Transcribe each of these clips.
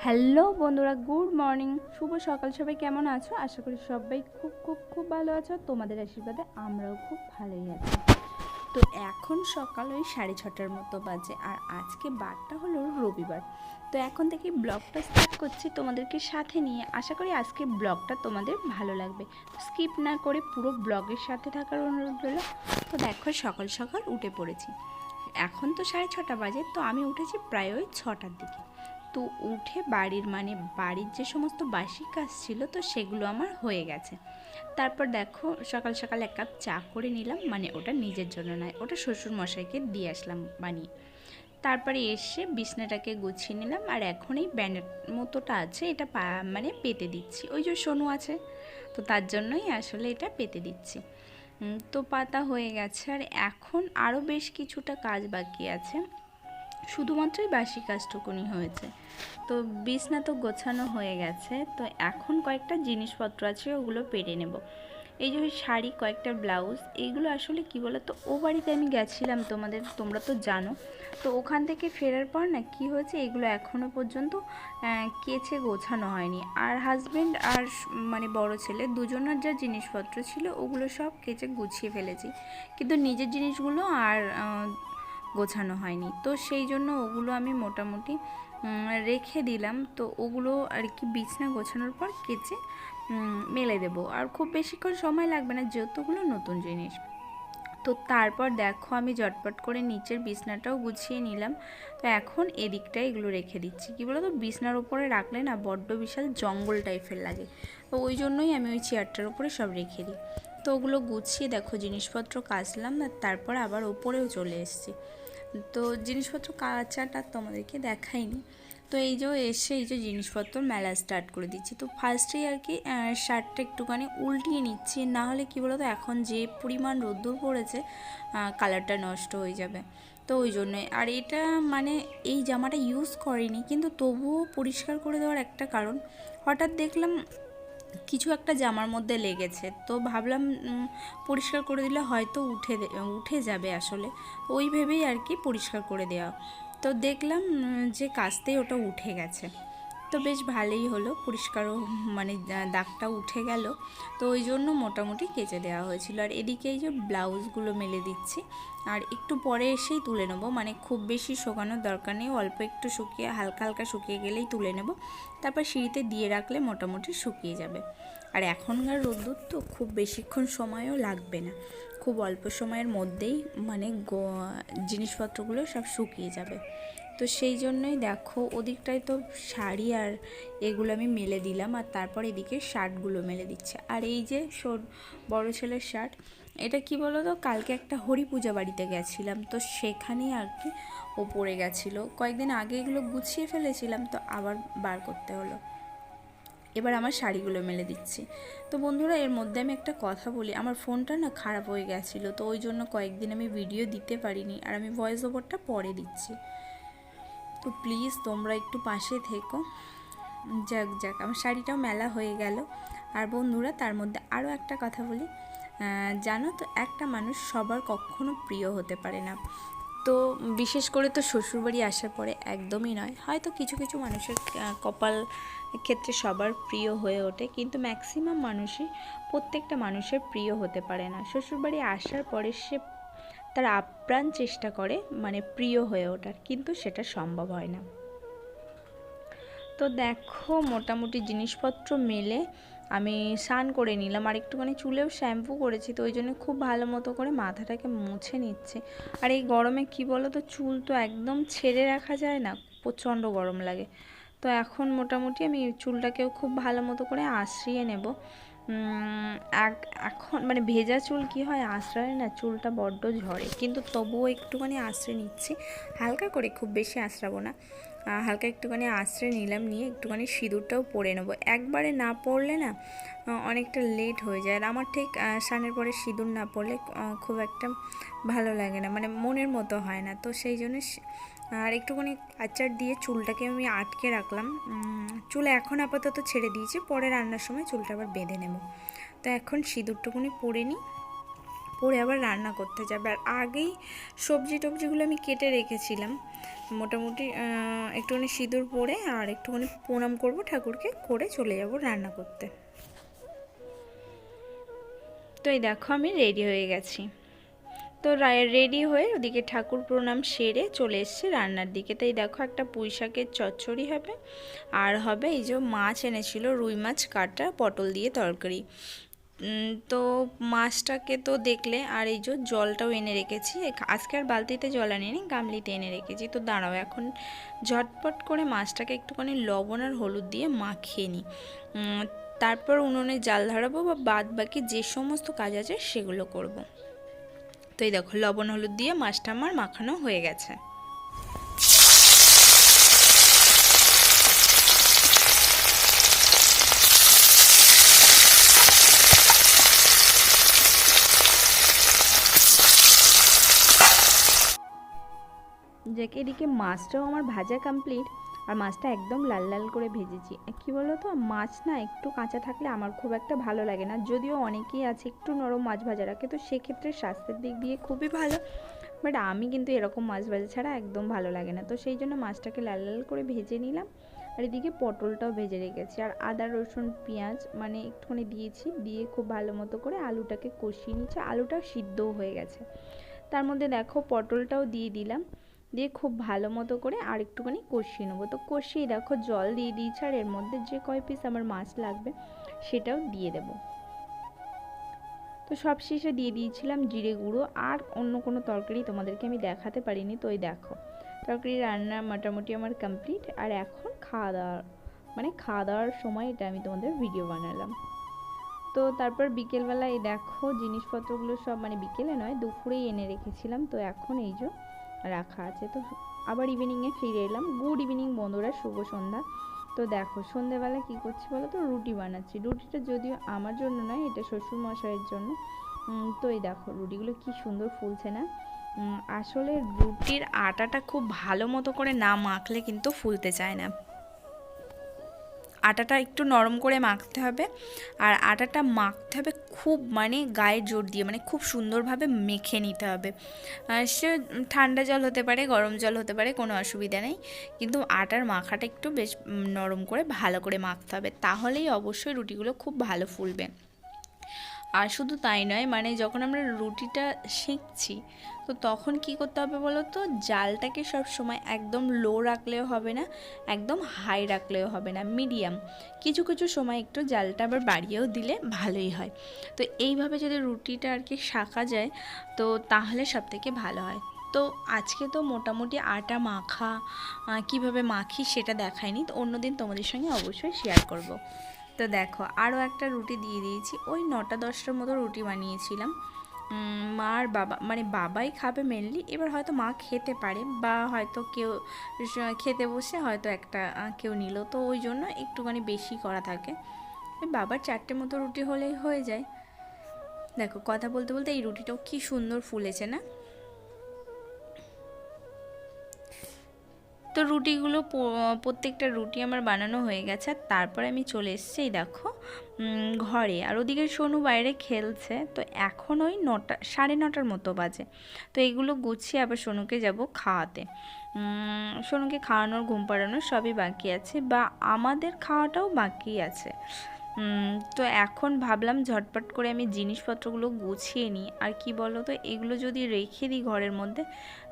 Hello বন্ধুরা, good morning, শুভ সকাল। সবাই কেমন আছো? আশা করি সবাই খুব খুব খুব ভালো আছো। তোমাদের আশীর্বাদে আমরাও খুব ভালোই আছি। তো এখন সকাল ওই 6:30টার মতো বাজে, আর আজকে বারটা হলো রবিবার। তো এখন থেকে ব্লগটা স্টার্ট করছি তোমাদেরকে সাথে নিয়ে। আশা করি আজকে ব্লগটা তোমাদের ভালো লাগবে। স্কিপ না করে পুরো ব্লগের সাথে থাকার অনুরোধ রইল। তো দেখো, সকাল সকাল উঠে পড়েছি। এখন তো 6:30 বাজে, তো আমি উঠেছি প্রায় ওই 6টার দিকে। তো উঠে বাড়ির যে সমস্ত বাসি কাজ ছিল, তো সেগুলো আমার হয়ে গেছে। তারপর দেখো, সকাল সকাল এক কাপ চা করে নিলাম, মানে ওটা নিজের জন্য নয়, ওটা শ্বশুর মশাইকে দিয়ে আসলাম বানিয়ে। তারপরে এসে বিছনাটাকে গুছিয়ে নিলাম, আর এখন এই ব্যানের মতোটা আছে, এটা পেতে দিচ্ছি। ওই যে সোনু আছে, তো তার জন্যই আসলে এটা পেতে দিচ্ছি। তো পাতা হয়ে গেছে, আর এখন আরও বেশ কিছুটা কাজ বাকি আছে। শুধুমাত্রই বাসি কাজটুকুনি হয়েছে। তো বিছনা তো গোছানো হয়ে গেছে। তো এখন কয়েকটা জিনিসপত্র আছে, ওগুলো পেরে নেব। এই যে শাড়ি, কয়েকটা ব্লাউজ, এইগুলো আসলে কি বলো তো, ও বাড়িতে আমি গেছিলাম, তোমরা তো জানো। তো ওখান থেকে ফেরার পর না কি হয়েছে, এগুলো এখনও পর্যন্ত কেচে গোছানো হয়নি। আর হাজব্যান্ড আর বড় ছেলে দুজনের যা জিনিসপত্র ছিল, ওগুলো সব কেচে গুছিয়ে ফেলেছি, কিন্তু নিজের জিনিসগুলো আর গোছানো হয়নি। তো সেই জন্য ওগুলো আমি মোটামুটি রেখে দিলাম। তো ওগুলো আর কি বিছনা গোছানোর পর কেচে মেলে দেবো, আর খুব বেশিক্ষণ সময় লাগবে না, যতগুলো নতুন জিনিস। তো তারপর দেখো, আমি ঝটপট করে নিচের বিছনাটাও গুছিয়ে নিলাম। তো এখন এদিকটায় এগুলো রেখে দিচ্ছি। কী বলো তো, বিছনার ওপরে রাখলে না বড্ড বিশাল জঙ্গল টাইপের লাগে, তো ওই জন্যই আমি ওই চেয়ারটার ওপরে সব রেখে দিই। তো ওগুলো গুছিয়ে দেখো জিনিসপত্র কাচলাম, আর তারপর আবার ওপরেও চলে এসেছি। তো জিনিসপত্র কাচাটা তোমাদেরকে দেখাইনি। তো এই যে এসে এই যে জিনিসপত্র মেলা স্টার্ট করে দিচ্ছি। তো ফার্স্টেই আর কি শার্টটা একটুখানি উল্টিয়ে নিচ্ছি, না হলে কী বলো তো, এখন যে পরিমাণ রোদ্দুর পড়েছে, কালারটা নষ্ট হয়ে যাবে। তো ওই জন্যই। আর এটা এই জামাটা ইউজ করিনি, কিন্তু তবুও পরিষ্কার করে দেওয়ার একটা কারণ, হঠাৎ দেখলাম কিছু একটা জামার মধ্যে লেগেছে, তো ভাবলাম পরিষ্কার করে দিলে হয়তো উঠে যাবে আসলে, ওই ভেবেই আর কি পরিষ্কার করে দেওয়া। তো দেখলাম যে কাচতেই ওটা উঠে গেছে। তো বেশ ভালোই হলো, পরিষ্কারও দাগটা উঠে গেল। তো ওই জন্য মোটামুটি কেচে দেওয়া হয়েছিল। আর এদিকে এই যে ব্লাউজগুলো মেলে দিচ্ছি, আর একটু পরে এসেই তুলে নেবো, খুব বেশি শুকানোর দরকার নেই, অল্প একটু শুকিয়ে হালকা হালকা শুকিয়ে গেলেই তুলে নেব। তারপর সিঁড়িতে দিয়ে রাখলে মোটামুটি শুকিয়ে যাবে। আর এখনকার রোদ্দুর তো খুব বেশিক্ষণ সময়ও লাগবে না, খুব অল্প সময়ের মধ্যেই জিনিসপত্রগুলো সব শুকিয়ে যাবে। তো সেই জন্যই দেখো, ওদিকটায় তো শাড়ি আর এগুলো আমি মেলে দিলাম, আর তারপর এদিকে শার্টগুলো মেলে দিচ্ছে। আর এই যে বড় ছেলের শার্ট, এটা কি বলো তো, কালকে একটা হরি পূজা বাড়িতে গেছিলাম, তো সেখানেই আর কি ও পড়ে গেছিলো। কয়েকদিন আগে এগুলো গুছিয়ে ফেলেছিলাম, তো আবার বার করতে হলো। এবার আমার শাড়িগুলো মেলে দিচ্ছি। তো বন্ধুরা, এর মধ্যে আমি একটা কথা বলি, আমার ফোনটা না খারাপ হয়ে গেছিলো, তো ওই জন্য কয়েকদিন আমি ভিডিও দিতে পারিনি, আর আমি ভয়েস ওভারটা পরে দিচ্ছি। তো প্লিজ তোমরা একটু পাশে থেকো। যাক আমার শাড়িটাও মেলা হয়ে গেল। আর বন্ধুরা, তার মধ্যে আরও একটা কথা বলি, জানো তো, একটা মানুষ সবার কখনো প্রিয় হতে পারে না। তো বিশেষ করে তো শ্বশুরবাড়ি আসার পরে একদমই নয়, হয়তো কিছু কিছু মানুষের কপাল ক্ষেত্রে সবার প্রিয় হয়ে ওঠে, কিন্তু ম্যাক্সিমাম মানুষই প্রত্যেকটা মানুষের প্রিয় হতে পারে না। শ্বশুরবাড়ি আসার পরে সে তার আপ্রাণ চেষ্টা করে প্রিয় হয়ে ওঠার, কিন্তু সেটা সম্ভব হয় না। তো দেখো, মোটামুটি জিনিসপত্র মেলে আমি স্নান করে নিলাম, আর একটুখানি চুলেও শ্যাম্পু করেছি, তো ওই জন্য খুব ভালো মতো করে মাথাটাকে মুছে নিচ্ছে। আর এই গরমে কি বলো তো, চুল তো একদম ছেড়ে রাখা যায় না, প্রচণ্ড গরম লাগে। তো এখন মোটামুটি আমি চুলটাকেও খুব ভালো মতো করে আঁচড়িয়ে নেব। এখন ভেজা চুল কি হয়, আঁচড়ালে না চুলটা বড্ড ঝরে, কিন্তু তবুও একটুখানি আঁচড়ে নিচ্ছি, হালকা করে, খুব বেশি আঁচড়াবো না, হালকা একটুখানি আঁচড়ে নিলাম, নিয়ে একটুখানি সিঁদুরটাও পরে নেবো। একবারে না পরলে না অনেকটা লেট হয়ে যায়, আর আমার ঠিক স্নানের পরে সিঁদুর না পরলে খুব একটা ভালো লাগে না, মনের মতো হয় না। তো সেই জন্য আর একটুখানি আচার দিয়ে চুলটাকে আমি আটকে রাখলাম। চুল এখন আপাতত ছেড়ে দিয়েছি, পরে রান্নার সময় চুলটা আবার বেঁধে নেব। তো এখন সিঁদুরটুকুনি পরে নিই, পরে আবার রান্না করতে যাবে। আর আগেই সবজি টবজিগুলো আমি কেটে রেখেছিলাম, মোটামুটি একটুখানি সিঁদুর পরে আর একটুখানি প্রণাম করব ঠাকুরকে, করে চলে যাব রান্না করতে। তো এই দেখো আমি রেডি হয়ে গেছি। তো রেডি হয়ে ওদিকে ঠাকুর প্রণাম সেরে চলে এসেছি রান্নার দিকে। তাই দেখো একটা পুঁই শাকের চচ্চড়ি হবে, আর হবে এই যে মাছ এনেছিল, রুই মাছ কাটা, পটল দিয়ে তরকারি। তো মাছটাকে তো দেখলে, আর এই যে জলটাও এনে রেখেছি। আজকে আর বালতিতে জল আনিনি, গামলিতে এনে রেখেছি। তো দাঁড়াও, এখন ঝটপট করে মাছটাকে একটুখানি লবণ আর হলুদ দিয়ে মাখিয়ে নিই, তারপর উনুনে জাল ধরাবো বা বাদ বাকি যে সমস্ত কাজ আছে সেগুলো করব। তো এই দেখো লবণ হলুদ দিয়ে মাছটা আমার মাখানো হয়ে গেছে। যাকে এদিকে মাছটাও আমার ভাজা কমপ্লিট, আর মাছটা একদম লাল লাল করে ভেজেছি। কি বলো তো, মাছ না একটু কাঁচা থাকলে আমার খুব একটা ভালো লাগে না, যদিও অনেকেই আছে একটু নরম মাছ ভাজা রাখে, তো সেক্ষেত্রে স্বাস্থ্যের দিক দিয়ে খুবই ভালো। বাট আমি কিন্তু এরকম মাছ ভাজা ছাড়া একদম ভালো লাগে না। তো সেই জন্য মাছটাকে লাল লাল করে ভেজে নিলাম, আর এদিকে পটলটাও ভেজে রেখেছি। আর আদা রসুন পেঁয়াজ মানে একটুখানি দিয়েছি, দিয়ে খুব ভালো মতো করে আলুটাকে কষিয়ে নিচ্ছি। আলুটা সিদ্ধও হয়ে গেছে। তার মধ্যে দেখো পটলটাও দিয়ে দিলাম, দিয়ে খুব ভালো মতো করে আর একটুখানি কষিয়ে নেবো। তো কষিয়ে দেখো জল দিয়ে দিয়েছি, আর এর মধ্যে যে কয় পিস আমার মাছ লাগবে সেটাও দিয়ে দেব। তো সব শেষে দিয়ে দিয়েছিলাম জিরে গুঁড়ো, আর অন্য কোনো তরকারি তোমাদেরকে আমি দেখাতে পারিনি। তো ওই দেখো তরকারি রান্না মোটামুটি আমার কমপ্লিট, আর এখন খাওয়া দাওয়ার সময় এটা আমি তোমাদের ভিডিও বানালাম। তো তারপর বিকেলবেলা এই দেখো জিনিসপত্রগুলো সব, মানে বিকেলে নয় দুপুরেই এনে রেখেছিলাম, তো এখন এই যে রাখা আছে। তো আবার ইভিনিংয়ে ফিরে এলাম। গুড ইভিনিং বন্ধুরা, শুভ সন্ধ্যা। তো দেখো সন্ধ্যেবেলা কী করছি বলো তো, রুটি বানাচ্ছি। রুটিটা যদিও আমার জন্য নয়, এটা শ্বশুরমশাইয়ের জন্য। তো এই দেখো রুটিগুলো কি সুন্দর ফুলছে না। আসলে রুটির আটাটা খুব ভালো মতো করে না মাখলে কিন্তু ফুলতে চায় না। আটাটা একটু নরম করে মাখতে হবে, আর আটাটা মাখতে হবে খুব মানে গায়ে জোর দিয়ে, মানে খুব সুন্দরভাবে মেখে নিতে হবে। সে ঠান্ডা জল হতে পারে, গরম জল হতে পারে, কোনো অসুবিধা নেই, কিন্তু আটার মাখাটা একটু বেশ নরম করে ভালো করে মাখতে হবে, তাহলেই অবশ্যই রুটিগুলো খুব ভালো ফুলবে। আর শুধু তাই নয়, মানে যখন আমরা রুটিটা সেঁকছি তো তখন কি করতে হবে বলো তো, জালটাকে সব সময় একদম লো রাখলেও হবে না, একদম হাই রাখলেও হবে না, মিডিয়াম। কিছু কিছু সময় একটু জালটা আবার বাড়িয়েও দিলে ভালোই হয়। তো এইভাবে যদি রুটিটা আর কি শাকা যায় তো তাহলে সব থেকে ভালো হয়। তো আজকে তো মোটামুটি আটা মাখা কিভাবে মাখি সেটা দেখায়নি, তো অন্যদিন তোমাদের সঙ্গে অবশ্যই শেয়ার করব। তো দেখো আরও একটা রুটি দিয়ে দিয়েছি, ওই 9টা-10টার মতো রুটি বানিয়েছিলাম। মা আর বাবা, মানে বাবাই খাবে মেনলি, এবার হয়তো মা খেতে পারে, বা হয়তো কেউ খেতে বসে হয়তো একটা কেউ নিল, তো ওই জন্য একটুখানি বেশি করা থাকে। বাবার 4টে মতো রুটি হলেই হয়ে যায়। দেখো কথা বলতে বলতে এই রুটিটাও কি সুন্দর ফুলেছে না। তো রুটিগুলো প্রত্যেকটা রুটি আমার বানানো হয়ে গেছে, আর তারপরে আমি চলে এসেছি দেখো ঘরে। আর ওদিকে সোনু বাইরে খেলছে। তো এখন ওই 9টা 9:30টার মতো বাজে। তো এগুলো গুছিয়ে আবার সোনুকে যাব খাওয়াতে। সোনুকে খাওয়ানোর ঘুম পাড়ানোর সবই বাকি আছে, বা আমাদের খাওয়াটাও বাকি আছে। তো এখন ভাবলাম ঝটপট করে আমি জিনিসপত্রগুলো গুছিয়ে নিই। আর কি বলো তো, এগুলো যদি রেখে দিই ঘরের মধ্যে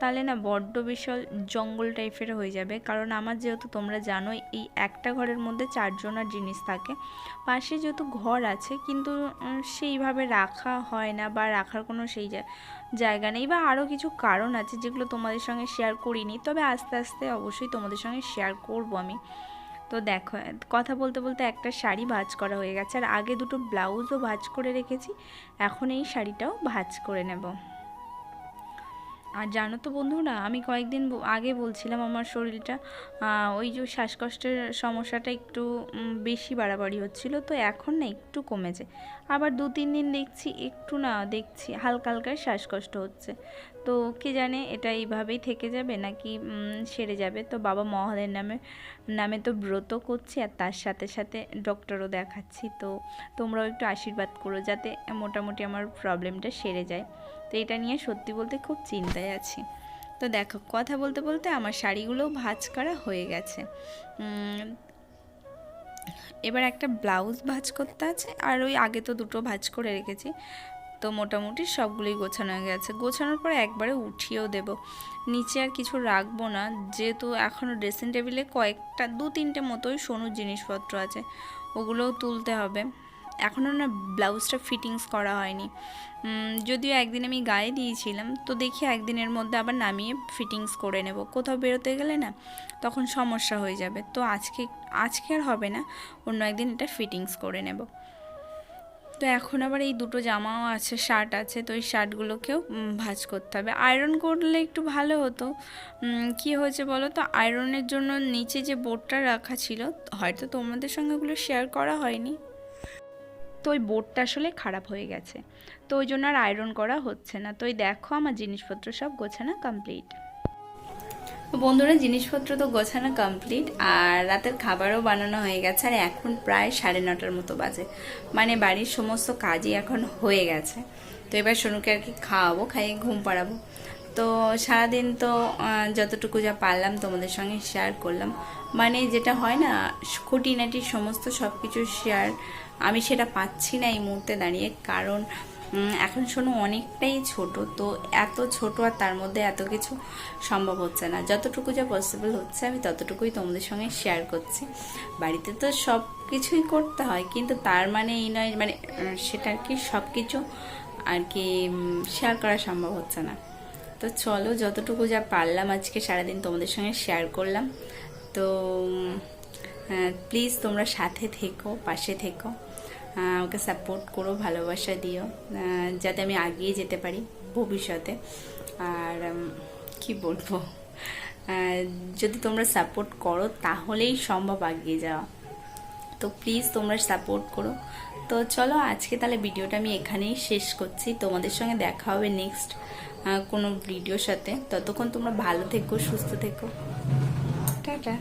তাহলে না বড্ড বিশাল জঙ্গল টাইপের হয়ে যাবে। কারণ আমার যেহেতু তোমরা জানো এই একটা ঘরের মধ্যে 4জনের জিনিস থাকে, পাশে যেহেতু ঘর আছে কিন্তু সেইভাবে রাখা হয় না, বা রাখার কোনো সেই জায়গা নেই, বা আরও কিছু কারণ আছে যেগুলো তোমাদের সঙ্গে শেয়ার করিনি, তবে আস্তে আস্তে অবশ্যই তোমাদের সঙ্গে শেয়ার করব আমি। তো দেখো কথা বলতে বলতে একটা শাড়ি ভাঁজ করা হয়ে গেছে, আর আগে দুটো ব্লাউজও ভাঁজ করে রেখেছি, এখন এই শাড়িটাও ভাঁজ করে নেব। আর জানো তো বন্ধুরা, আমি কয়েকদিন আগে বলছিলাম আমার শরীরটা ওই যে শ্বাসকষ্টের সমস্যাটা একটু বেশি বাড়াবাড়ি হচ্ছিল, তো এখন না একটু কমেছে। আবার 2-3 দিন দেখছি হালকা হালকা শ্বাসকষ্ট হচ্ছে। তো কে জানে এটা এইভাবেই থেকে যাবে নাকি সেরে যাবে। তো বাবা মহাদেবের নামে তো ব্রত করছি, আর তার সাথে সাথে ডক্টরও দেখাচ্ছি। তো তোমরাও একটু আশীর্বাদ করো যাতে মোটামুটি আমার প্রবলেমটা সেরে যায়। তো এটা নিয়ে সত্যি বলতে খুব চিন্তায় আছি। তো দেখো কথা বলতে বলতে আমার শাড়িগুলোও ভাঁজ করা হয়ে গেছে। এবার একটা ব্লাউজ ভাঁজ করতে আছে, আর ওই আগে তো দুটো ভাঁজ করে রেখেছি। তো মোটামুটি সবগুলোই গোছানো হয়ে গেছে। গোছানোর পরে একবারে উঠিয়েও দেব, নিচে আর কিছু রাখবো না, যেহেতু এখনও ড্রেসিং টেবিলে কয়েকটা 2-3টে মতোই সোনুর জিনিসপত্র আছে, ওগুলোও তুলতে হবে। এখনও না ব্লাউজটা ফিটিংস করা হয়নি, যদিও একদিন আমি গায়ে দিয়েছিলাম, তো দেখি একদিনের মধ্যে আবার নামিয়ে ফিটিংস করে নেব। কোথাও বেরোতে গেলে না তখন সমস্যা হয়ে যাবে, তো আজকে আর হবে না, অন্য একদিন এটা ফিটিংস করে নেব। তো এখন আবার এই দুটো জামাও আছে, শার্ট আছে, তো এই শার্টগুলোকেও ভাঁজ করতে হবে। আয়রন করলে একটু ভালো হতো। কি হয়েছে বলো তো, আয়রনের জন্য নিচে যে বোর্ডটা রাখা ছিল, হয়তো তোমাদের সঙ্গে ওগুলো শেয়ার করা হয়নি, তো ওই বোর্ডটা আসলে খারাপ হয়ে গেছে, তো ওই জন্য আর আয়রন করা হচ্ছে না। তো এই দেখো আমার জিনিসপত্র সব গোছানো কমপ্লিট। তো বন্ধুরা, জিনিসপত্র তো গোছানো কমপ্লিট, আর রাতের খাবারও বানানো হয়ে গেছে, আর এখন প্রায় 9:30 মতো বাজে, মানে বাড়ির সমস্ত কাজই এখন হয়ে গেছে। তো এবার সোনুকে আর কি খাওয়াবো, খাইয়ে ঘুম পাড়াবো। তো সারাদিন তো যতটুকু যা পারলাম তোমাদের সঙ্গে শেয়ার করলাম, মানে যেটা হয় না খুঁটিনাটি সমস্ত সব কিছু শেয়ার আমি সেটা পাচ্ছি না এই মুহূর্তে দাঁড়িয়ে, কারণ এখন শোনো অনেকটাই ছোট, তো এত ছোট আর তার মধ্যে এত কিছু সম্ভব হচ্ছে না। যতটুকু যা পসিবল হচ্ছে আমি ততটুকুই তোমাদের সঙ্গে শেয়ার করছি। বাড়িতে তো সব কিছুই করতে হয়, কিন্তু তার মানে এই নয় মানে সেটা আর কি সব কিছু আর কি শেয়ার করা সম্ভব হচ্ছে না। তো চলো, যতটুকু যা পারলাম আজকে সারাদিন তোমাদের সঙ্গে শেয়ার করলাম। তো প্লিজ তোমরা সাথে থেকো, পাশে থেকো, ওকে সাপোর্ট করো, ভালোবাসা দিও, যাতে আমি এগিয়ে যেতে পারি ভবিষ্যতে। আর কি বলবো, যদি তোমরা সাপোর্ট করো তাহলেই সম্ভব এগিয়ে যাওয়া। তো প্লিজ তোমরা সাপোর্ট করো। তো চলো আজকে তাহলে ভিডিওটা আমি এখানেই শেষ করছি। তোমাদের সঙ্গে দেখা হবে নেক্সট কোনো ভিডিওর সাথে। ততক্ষণ তোমরা ভালো থেকো, সুস্থ থেকো, টাটা।